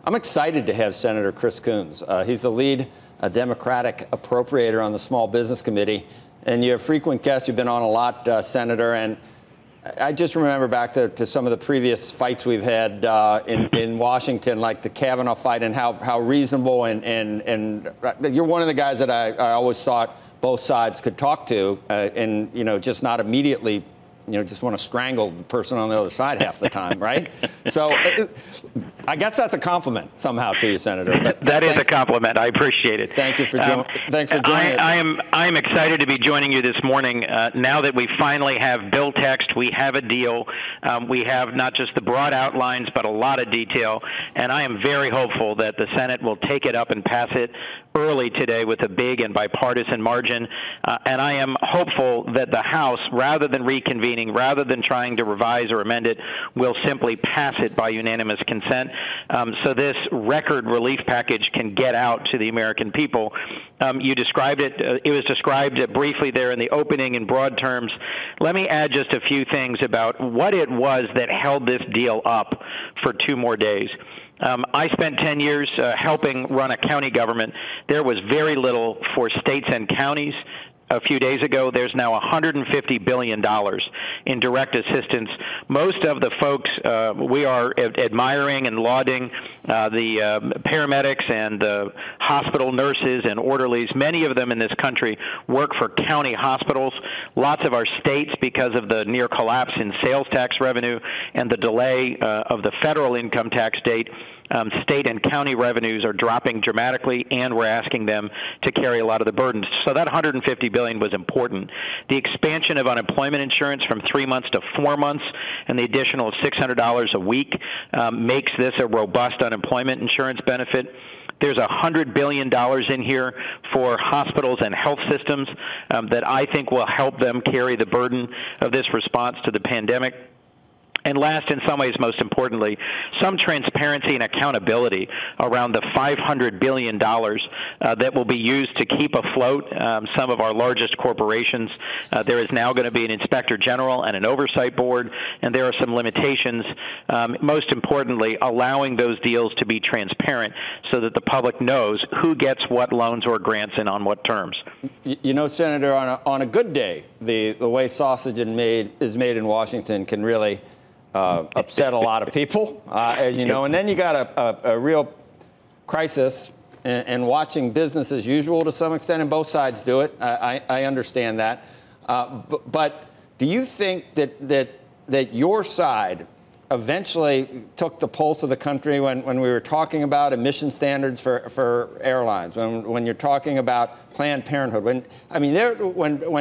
I'm excited to have Senator Chris Coons. He's the lead Democratic appropriator on the Small Business Committee. And you're a frequent guest. You've been on a lot, Senator. And I just remember back to some of the previous fights we've had in Washington, like the Kavanaugh fight, and how reasonable and you're one of the guys that I always thought both sides could talk to and, just not immediately, just want to strangle the person on the other side half the time, right? So I guess that's a compliment somehow to you, Senator. But that is a compliment. I appreciate it. Thank you for thanks for joining. I am excited to be joining you this morning. Now that we finally have bill text, we have a deal. We have not just the broad outlines, but a lot of detail. And I am very hopeful that the Senate will take it up and pass it early today with a big and bipartisan margin. And I am hopeful that the House, rather than reconvening, rather than trying to revise or amend it, will simply pass it by unanimous consent, so this record relief package can get out to the American people. You described it. It was described briefly there in the opening in broad terms. Let me add just a few things about what it was that held this deal up for 2 more days. I spent 10 years helping run a county government. There was very little for states and counties. A few days ago, there's now $150 billion in direct assistance. Most of the folks we are admiring and lauding, the paramedics and the hospital nurses and orderlies, many of them in this country work for county hospitals. Lots of our states, because of the near collapse in sales tax revenue and the delay of the federal income tax date, state and county revenues are dropping dramatically, and we're asking them to carry a lot of the burdens. So that $150 billion was important. The expansion of unemployment insurance from 3 months to 4 months and the additional $600 a week makes this a robust unemployment insurance benefit. There's $100 billion in here for hospitals and health systems that I think will help them carry the burden of this response to the pandemic. And last, in some ways, most importantly, some transparency and accountability around the $500 billion that will be used to keep afloat some of our largest corporations. There is now going to be an inspector general and an oversight board, and there are some limitations. Most importantly, allowing those deals to be transparent so that the public knows who gets what loans or grants and on what terms. Senator, on a good day, the way sausage is made in Washington can really upset a lot of people, as you know. And then you got a real crisis and watching business as usual to some extent, and both sides do it. I understand that. But do you think that your side eventually took the pulse of the country when we were talking about emission standards for airlines, when you're talking about Planned Parenthood? When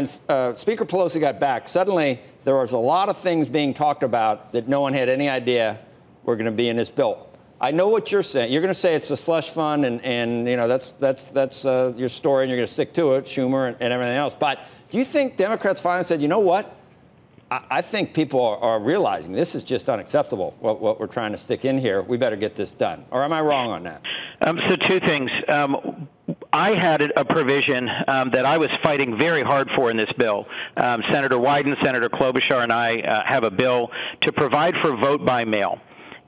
Speaker Pelosi got back, suddenly there was a lot of things being talked about that no one had any idea were going to be in this bill. I know what you're saying. You're going to say it's a slush fund, and that's your story, and you're going to stick to it, Schumer and everything else. But do you think Democrats finally said, you know what? I think people are realizing this is just unacceptable, what we're trying to stick in here. We better get this done. Or am I wrong on that? So 2 things. I had a provision that I was fighting very hard for in this bill. Senator Wyden, Senator Klobuchar, and I have a bill to provide for vote by mail.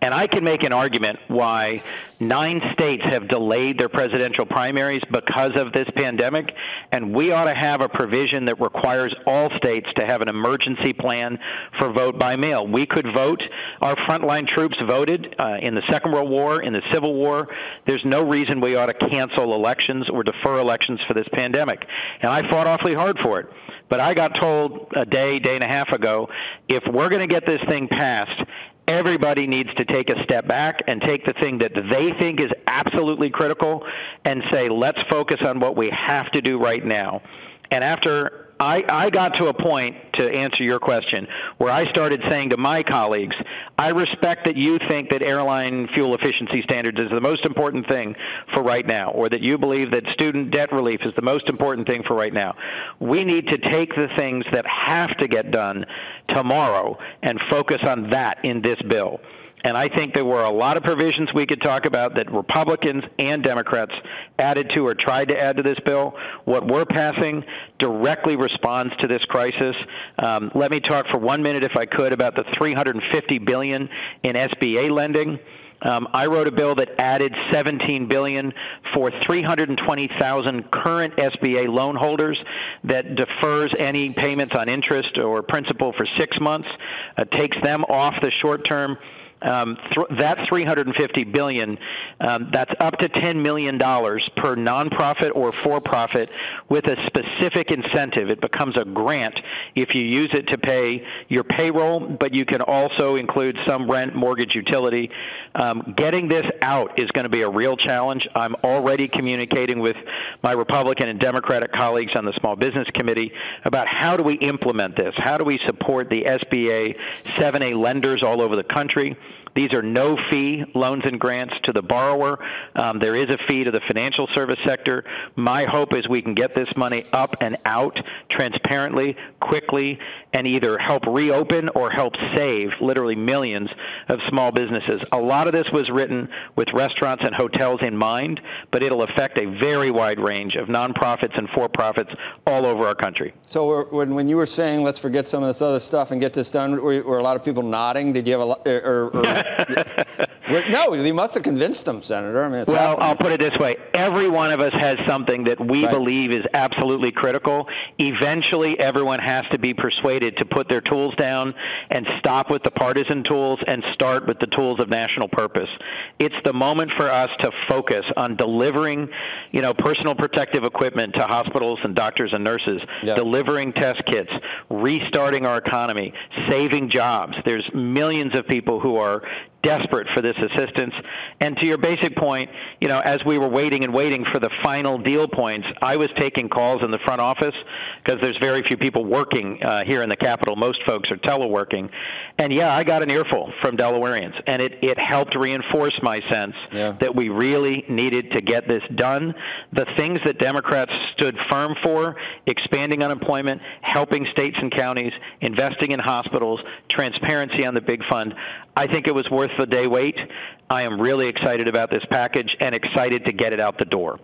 And I can make an argument why 9 states have delayed their presidential primaries because of this pandemic, and we ought to have a provision that requires all states to have an emergency plan for vote by mail. We could vote. Our frontline troops voted in the Second World War, in the Civil War. There's no reason we ought to cancel elections or defer elections for this pandemic. And I fought awfully hard for it. But I got told a day and a half ago, if we're going to get this thing passed, everybody needs to take a step back and take the thing that they think is absolutely critical and say, let's focus on what we have to do right now. And after I got to a point, to answer your question, where I started saying to my colleagues, I respect that you think that airline fuel efficiency standards is the most important thing for right now, or that you believe that student debt relief is the most important thing for right now. We need to take the things that have to get done tomorrow and focus on that in this bill. And I think there were a lot of provisions we could talk about that Republicans and Democrats added to or tried to add to this bill. What we're passing directly responds to this crisis. Let me talk for 1 minute, if I could, about the $350 billion in SBA lending. I wrote a bill that added $17 billion for 320,000 current SBA loan holders that defers any payments on interest or principal for 6 months, takes them off the short-term. That $350 billion, that's up to $10 million per nonprofit or for-profit with a specific incentive. It becomes a grant if you use it to pay your payroll, but you can also include some rent, mortgage, utility. Getting this out is going to be a real challenge. I'm already communicating with my Republican and Democratic colleagues on the Small Business Committee about how do we implement this? How do we support the SBA 7A lenders all over the country? These are no-fee loans and grants to the borrower. There is a fee to the financial service sector. My hope is we can get this money up and out transparently, quickly, and either help reopen or help save literally millions of small businesses. A lot of this was written with restaurants and hotels in mind, but it'll affect a very wide range of nonprofits and for-profits all over our country. So when you were saying let's forget some of this other stuff and get this done, were a lot of people nodding? Did you have a lot? No, you must have convinced them, Senator. I mean, it's well, happening. I'll put it this way. Every one of us has something that we believe is absolutely critical. Eventually, everyone has to be persuaded to put their tools down and stop with the partisan tools and start with the tools of national purpose. It's the moment for us to focus on delivering, personal protective equipment to hospitals and doctors and nurses, delivering test kits, restarting our economy, saving jobs. There's millions of people who are desperate for this assistance. And to your basic point, as we were waiting for the final deal points, I was taking calls in the front office because there's very few people working here in the Capitol. Most folks are teleworking. And I got an earful from Delawareans, and it helped reinforce my sense that we really needed to get this done. The things that Democrats stood firm for, expanding unemployment, helping states and counties, investing in hospitals, transparency on the big fund, I think it was worth the day wait. I am really excited about this package and excited to get it out the door.